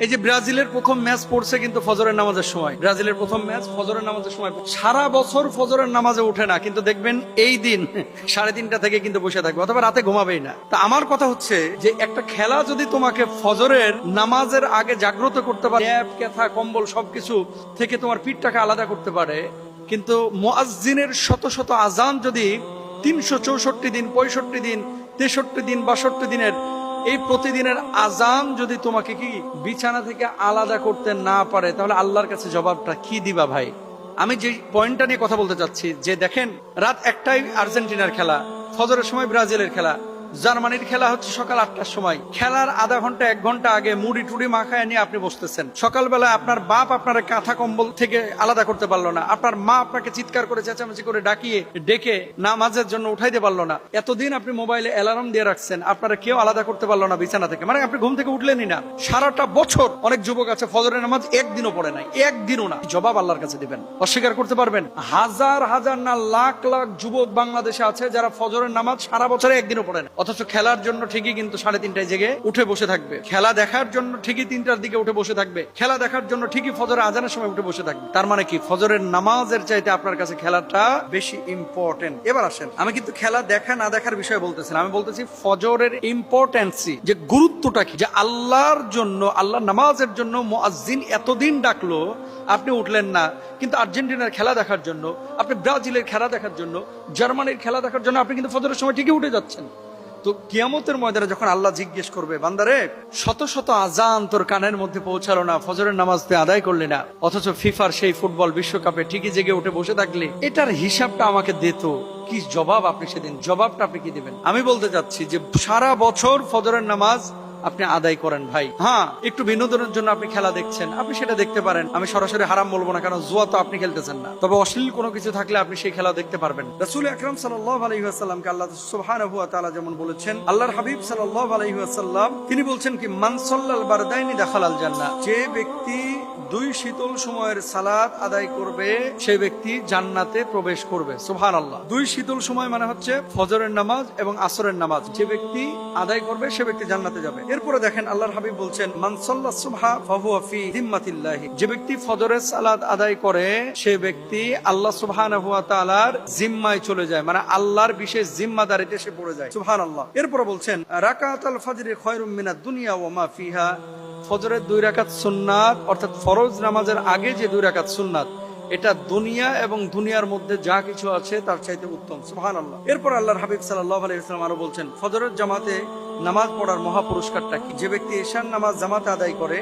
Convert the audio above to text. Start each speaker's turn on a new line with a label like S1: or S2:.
S1: এই যে ব্রাজিলের প্রথম ম্যাচ পড়ছে কিন্তু ফজরের নামাজের সময়, ব্রাজিলের প্রথম ম্যাচ ফজরের নামাজের সময়। সারা বছর ফজরের নামাজে উঠে না, কিন্তু দেখবেন এই দিন 3:30 থেকে কিন্তু বসে থাকবে, অথবা রাতে ঘুমাবেই না। তা আমার কথা হচ্ছে যে একটা খেলা যদি তোমাকে ফজরের নামাজের আগে জাগ্রত করতে পারে, ক্যাথা কম্বল সবকিছু থেকে তোমার পিঠটাকে আলাদা করতে পারে, কিন্তু মুয়াজ্জিনের শত শত আজান যদি 364 দিন, 65 দিন, 63 দিন, 62 দিনের এই প্রতিদিনের আজান যদি তোমাকে কি বিছানা থেকে আলাদা করতে না পারে, তাহলে আল্লাহর কাছে জবাবটা কি দিবা ভাই? আমি যে পয়েন্টটা নিয়ে কথা বলতে চাচ্ছি, যে দেখেন রাত 1টায় আর্জেন্টিনার খেলা, ফজরের সময় ব্রাজিলের খেলা, জার্মানির খেলা হচ্ছে সকাল 8টার সময়। খেলার আধা ঘন্টা 1 ঘন্টা আগে মুড়ি টুড়ি মাখায় নিয়ে আপনি বসতেছেন। সকালবেলা আপনার বাপ আপনার কাঁথা কম্বল থেকে আলাদা করতে পারলো না, আপনার মা আপনাকে চিৎকার করে চেঁচামেচি করে ডেকে নামাজের জন্য উঠাইতে পারলো না। এতদিন আপনি মোবাইলে অ্যালার্ম দিয়ে রাখছেন, আপনারা কেউ আলাদা করতে পারলো না বিছানা থেকে, মানে আপনি ঘুম থেকে উঠলেনই না। সারাটা বছর অনেক যুবক আছে ফজরের নামাজ একদিনও পড়ে নাই, একদিনও না। জবাব আল্লাহর কাছে দিবেন, অস্বীকার করতে পারবেন? হাজার হাজার না লাখ লাখ যুবক বাংলাদেশে আছে যারা ফজরের নামাজ সারা বছরে একদিনও পড়ে না, অথচ খেলার জন্য ঠিকই কিন্তু 3:30টায় জেগে উঠে বসে থাকবে। খেলা দেখার জন্য ঠিকই 3টার দিকে উঠে বসে থাকবে। খেলা দেখার জন্য ঠিকই ফজরের আজানের সময় উঠে বসে থাকবে। তার মানে কি ফজরের নামাজের চাইতে আপনার কাছে খেলাটা বেশি ইম্পর্টেন্ট? এবার আসেন, আমি কিন্তু খেলা দেখা না দেখার বিষয়ে বলতেছি না, আমি বলতেছি ফজরের ইম্পর্টেন্সি, যে গুরুত্বটা কি, যে আল্লাহর জন্য, আল্লাহর নামাজের জন্য মুয়াজ্জিন এতদিন ডাকলো, আপনি উঠলেন না, কিন্তু আর্জেন্টিনার খেলা দেখার জন্য, আপনি ব্রাজিলের খেলা দেখার জন্য, জার্মানির খেলা দেখার জন্য আপনি কিন্তু ফজরের সময় ঠিকই উঠে যাচ্ছেন। তো কিয়ামতের ময়দানে যখন আল্লাহ জিজ্ঞেস করবে, বান্দারে শত শত আজান তোর কানের মধ্যে পৌঁছালো না, ফজরের নামাজ তুই আদায় করলি না, অথচ ফিফার সেই ফুটবল বিশ্বকাপে ঠিকই জেগে উঠে বসে থাকলি, এটার হিসাবটা আমাকে দিত, কি জবাব আপনি সেদিন, জবাবটা আপনি কি দিবেন? আমি বলতে চাচ্ছি যে সারা বছর ফজরের নামাজ আপনি আদায় করেন ভাই। হ্যাঁ, একটু বিনোদনের জন্য আপনি খেলা দেখছেন, আপনি সেটা দেখতে পারেন, আমি সরাসরি হারাম বলবো না, কারণ জুয়া তো আপনি খেলতেছেন না। তবে অশ্লীল কোনো কিছু থাকলে আপনি সেই খেলা দেখতে পারবেন। রাসূল আকরাম সাল্লাল্লাহু আলাইহি ওয়াসাল্লামকে আল্লাহ সুবহানাহু ওয়া তাআলা যেমন বলেছেন, আল্লাহর হাবিব সাল্লাল্লাহু আলাইহি ওয়াসাল্লাম তিনি বলছেন কি, মান সাল্লাল বারদাইনি দাখালাল জান্নাহ, যে ব্যক্তি 2 শীতল সময়ের সালাত আদায় করবে সেই ব্যক্তি জান্নাতে প্রবেশ করবে। সুবহানাল্লাহ। 2 শীতল সময় মানে হচ্ছে ফজরের নামাজ এবং আসরের নামাজ, যে ব্যক্তি আদায় করবে সে ব্যক্তি জান্নাতে যাবে। এরপরে দেখেন আল্লাহর হাবিব বলছেন, মান সাল্লাস সুবহা ফাহুয়া ফি যিম্মাতিল্লাহি, যে ব্যক্তি ফজরের সালাত আদায় করে সে ব্যক্তি আল্লাহ সুবহানাহু ওয়া তাআলার জিম্মায় চলে যায়, মানে আল্লাহর বিশেষ জিম্মাদারিতে সে পড়ে যায়। সুবহানাল্লাহ। এরপরে বলছেন, রাকাতুল ফজরি খায়রুম মিনাদ দুনিয়া ওয়া মা ফিহা, ফজরের 2 রাকাত সুন্নাত, অর্থাৎ ফরজ নামাজের আগে যে 2 রাকাত সুন্নাত, এটা দুনিয়া এবং দুনিয়ার মধ্যে যা কিছু আছে তার চাইতে উত্তম। সুবহানাল্লাহ। এরপর আল্লাহর হাবিব সাল্লাল্লাহু আলাইহি ওয়াসাল্লাম আরো বলছেন, ফজরের জামাতে নামাজ পড়ার মহা পুরস্কারটা কি, যে ব্যক্তি ঈশার নামাজ জামাতে আদায় করে